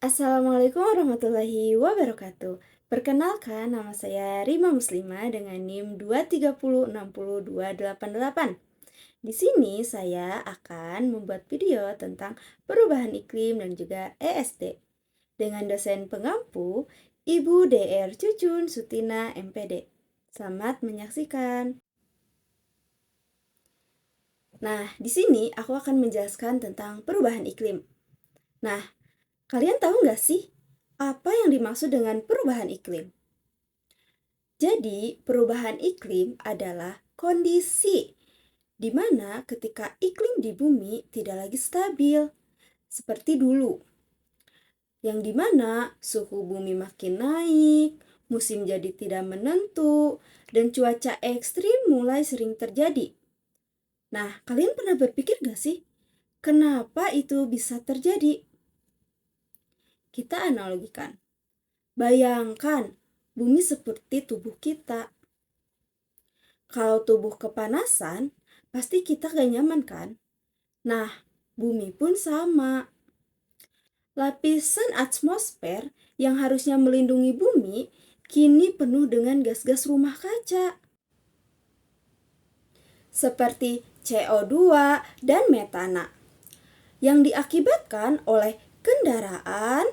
Assalamualaikum warahmatullahi wabarakatuh. Perkenalkan, nama saya Rima Muslima dengan NIM 230600288. Di sini saya akan membuat video tentang perubahan iklim dan juga ESD dengan dosen pengampu Ibu DR Cucun Sutina MPD. Selamat menyaksikan. Nah, di sini aku akan menjelaskan tentang perubahan iklim. Nah, kalian tahu nggak sih apa yang dimaksud dengan perubahan iklim? Jadi, perubahan iklim adalah kondisi di mana ketika iklim di bumi tidak lagi stabil seperti dulu, yang di mana suhu bumi makin naik, musim jadi tidak menentu, dan cuaca ekstrim mulai sering terjadi. Nah, kalian pernah berpikir gak sih, kenapa itu bisa terjadi? Kita analogikan. Bayangkan, bumi seperti tubuh kita. Kalau tubuh kepanasan, pasti kita gak nyaman kan? Nah, bumi pun sama. Lapisan atmosfer yang harusnya melindungi bumi, kini penuh dengan gas-gas rumah kaca. Seperti CO2 dan metana. Yang diakibatkan oleh kendaraan,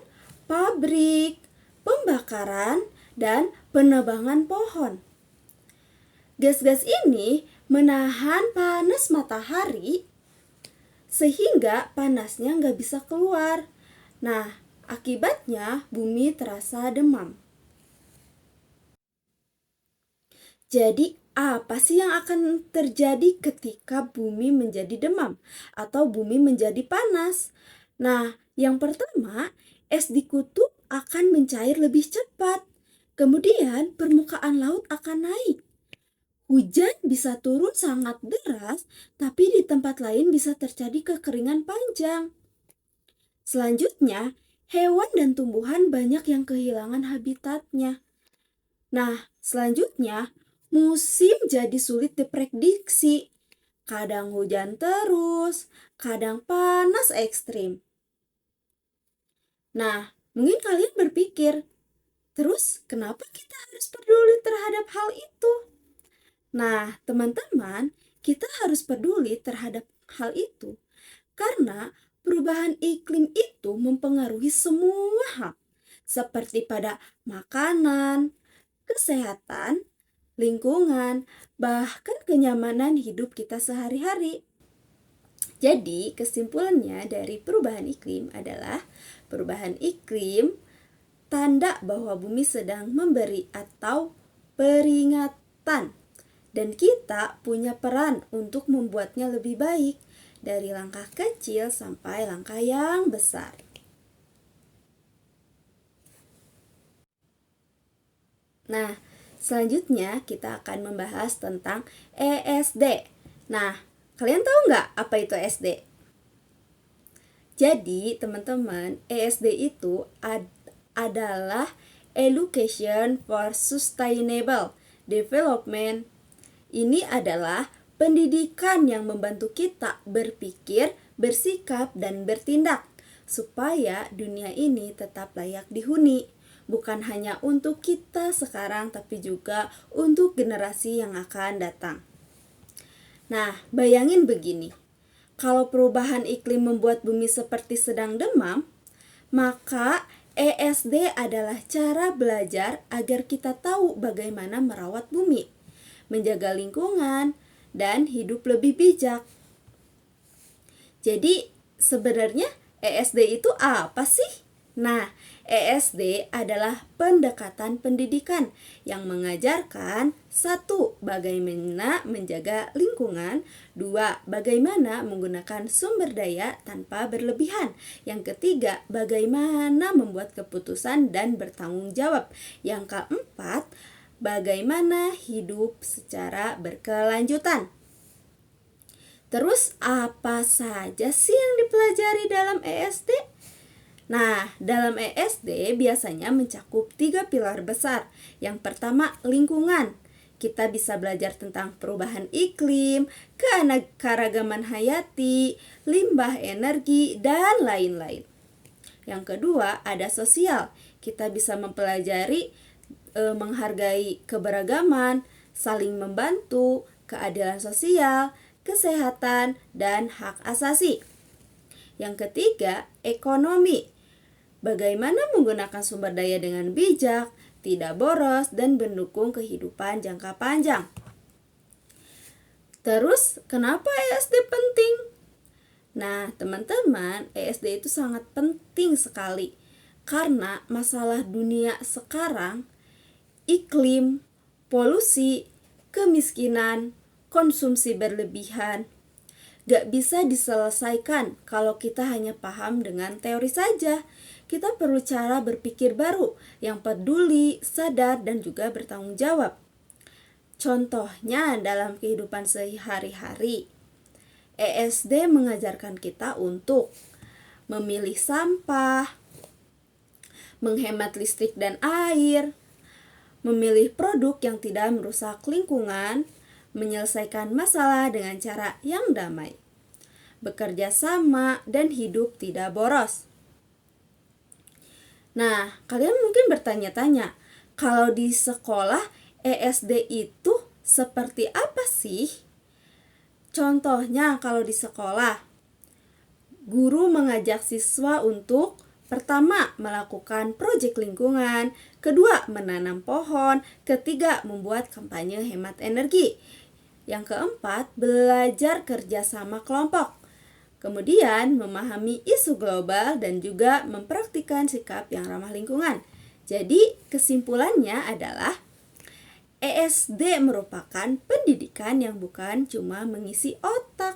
pabrik, pembakaran, dan penebangan pohon. Gas-gas ini menahan panas matahari sehingga panasnya nggak bisa keluar. Nah, akibatnya bumi terasa demam. Jadi, apa sih yang akan terjadi ketika bumi menjadi demam atau bumi menjadi panas? Nah, yang pertama, es di kutub akan mencair lebih cepat. Kemudian, permukaan laut akan naik. Hujan bisa turun sangat deras, tapi di tempat lain bisa terjadi kekeringan panjang. Selanjutnya, hewan dan tumbuhan banyak yang kehilangan habitatnya. Nah, selanjutnya, musim jadi sulit diprediksi. Kadang hujan terus, kadang panas ekstrim. Nah, mungkin kalian berpikir, terus kenapa kita harus peduli terhadap hal itu? Nah, teman-teman, kita harus peduli terhadap hal itu karena perubahan iklim itu mempengaruhi semua hal, seperti pada makanan, kesehatan, lingkungan, bahkan kenyamanan hidup kita sehari-hari. Jadi, kesimpulannya dari perubahan iklim adalah perubahan iklim tanda bahwa bumi sedang memberi atau peringatan, dan kita punya peran untuk membuatnya lebih baik dari langkah kecil sampai langkah yang besar. Nah, selanjutnya kita akan membahas tentang ESD. Nah, kalian tahu nggak apa itu ESD? Jadi, teman-teman, ESD itu adalah Education for Sustainable Development. Ini adalah pendidikan yang membantu kita berpikir, bersikap, dan bertindak supaya dunia ini tetap layak dihuni. Bukan hanya untuk kita sekarang, tapi juga untuk generasi yang akan datang. Nah, bayangin begini. Kalau perubahan iklim membuat bumi seperti sedang demam, maka ESD adalah cara belajar agar kita tahu bagaimana merawat bumi, menjaga lingkungan, dan hidup lebih bijak. Jadi, sebenarnya ESD itu apa sih? Nah, ESD adalah pendekatan pendidikan yang mengajarkan 1. Bagaimana menjaga lingkungan, 2. Bagaimana menggunakan sumber daya tanpa berlebihan, yang ketiga, bagaimana membuat keputusan dan bertanggung jawab, yang keempat, bagaimana hidup secara berkelanjutan. Terus apa saja sih yang dipelajari dalam ESD? Nah, dalam ESD biasanya mencakup 3 pilar besar. Yang pertama, lingkungan. Kita bisa belajar tentang perubahan iklim, keanekaragaman hayati, limbah energi, dan lain-lain. Yang kedua, ada sosial. Kita bisa mempelajari menghargai keberagaman, saling membantu, keadilan sosial, kesehatan, dan hak asasi. Yang ketiga, ekonomi. Bagaimana menggunakan sumber daya dengan bijak, tidak boros, dan mendukung kehidupan jangka panjang. Terus, kenapa ESD penting? Nah, teman-teman, ESD itu sangat penting sekali karena masalah dunia sekarang, iklim, polusi, kemiskinan, konsumsi berlebihan, gak bisa diselesaikan kalau kita hanya paham dengan teori saja. Kita perlu cara berpikir baru yang peduli, sadar, dan juga bertanggung jawab. Contohnya dalam kehidupan sehari-hari, ESD mengajarkan kita untuk memilih sampah, menghemat listrik dan air, memilih produk yang tidak merusak lingkungan, menyelesaikan masalah dengan cara yang damai, bekerja sama, dan hidup tidak boros. Nah, kalian mungkin bertanya-tanya, kalau di sekolah ESD itu seperti apa sih? Contohnya kalau di sekolah, guru mengajak siswa untuk pertama, melakukan proyek lingkungan, kedua, menanam pohon, ketiga, membuat kampanye hemat energi. Yang keempat, belajar kerjasama kelompok. Kemudian, memahami isu global dan juga mempraktikkan sikap yang ramah lingkungan. Jadi, kesimpulannya adalah ESD merupakan pendidikan yang bukan cuma mengisi otak,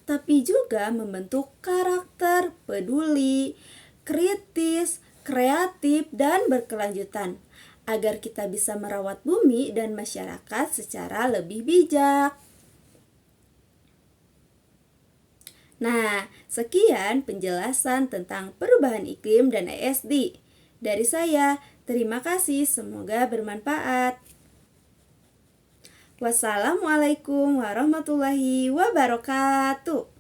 tapi juga membentuk karakter, peduli, kritis, kreatif, dan berkelanjutan agar kita bisa merawat bumi dan masyarakat secara lebih bijak. Nah, sekian penjelasan tentang perubahan iklim dan ESD. Dari saya, terima kasih, semoga bermanfaat. Wassalamualaikum warahmatullahi wabarakatuh.